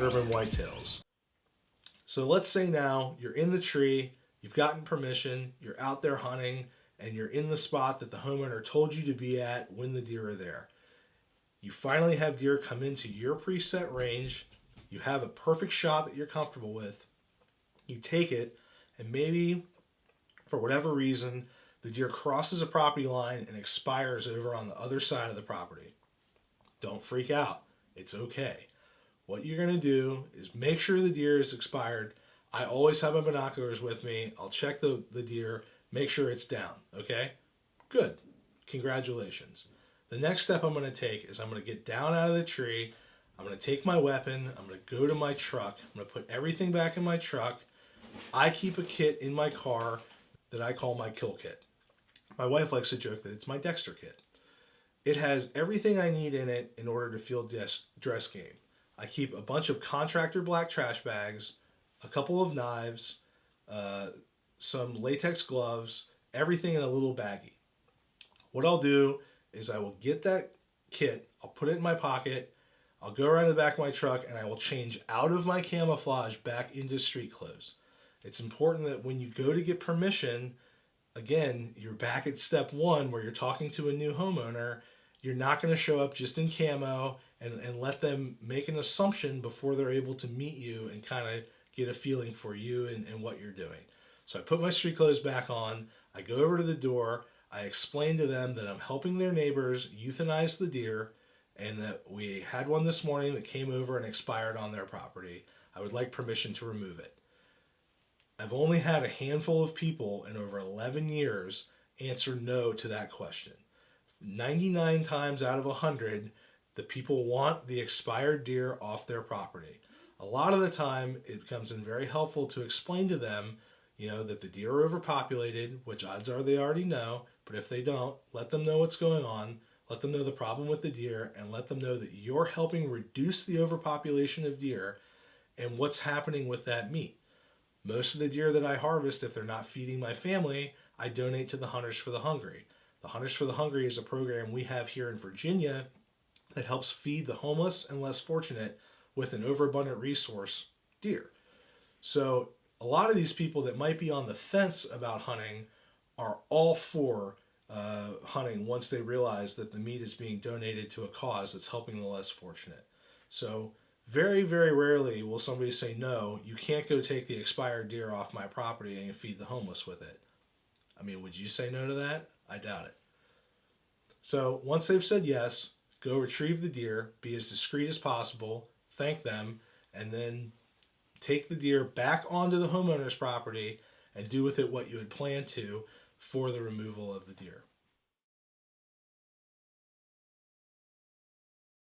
urban whitetails. So let's say now you're in the tree, you've gotten permission, you're out there hunting, and you're in the spot that the homeowner told you to be at when the deer are there. You finally have deer come into your preset range, you have a perfect shot that you're comfortable with, you take it, and maybe for whatever reason, the deer crosses a property line and expires over on the other side of the property. Don't freak out. It's okay. What you're going to do is make sure the deer is expired. I always have my binoculars with me. I'll check the deer, make sure it's down, okay? Good. Congratulations. The next step I'm going to take is I'm going to get down out of the tree. I'm going to take my weapon. I'm going to go to my truck. I'm going to put everything back in my truck. I keep a kit in my car that I call my kill kit. My wife likes to joke that it's my Dexter kit. It has everything I need in it in order to field dress game. I keep a bunch of contractor black trash bags, a couple of knives, some latex gloves, everything in a little baggie. What I'll do is I will get that kit, I'll put it in my pocket, I'll go around the back of my truck, and I will change out of my camouflage back into street clothes. It's important that when you go to get permission, again, you're back at step one where you're talking to a new homeowner. You're not going to show up just in camo and let them make an assumption before they're able to meet you and kind of get a feeling for you and what you're doing. So I put my street clothes back on, I go over to the door, I explain to them that I'm helping their neighbors euthanize the deer and that we had one this morning that came over and expired on their property. I would like permission to remove it. I've only had a handful of people in over 11 years answer no to that question. 99 times out of 100, the people want the expired deer off their property. A lot of the time, it comes in very helpful to explain to them, that the deer are overpopulated, which odds are they already know, but if they don't, let them know what's going on, let them know the problem with the deer, and let them know that you're helping reduce the overpopulation of deer and what's happening with that meat. Most of the deer that I harvest, if they're not feeding my family, I donate to the Hunters for the Hungry. The Hunters for the Hungry is a program we have here in Virginia that helps feed the homeless and less fortunate with an overabundant resource, deer. So a lot of these people that might be on the fence about hunting are all for hunting once they realize that the meat is being donated to a cause that's helping the less fortunate. So very, very rarely will somebody say, no, you can't go take the expired deer off my property and feed the homeless with it. I mean, would you say no to that? I doubt it. So once they've said yes, go retrieve the deer, be as discreet as possible, thank them, and then take the deer back onto the homeowner's property and do with it what you had planned to for the removal of the deer.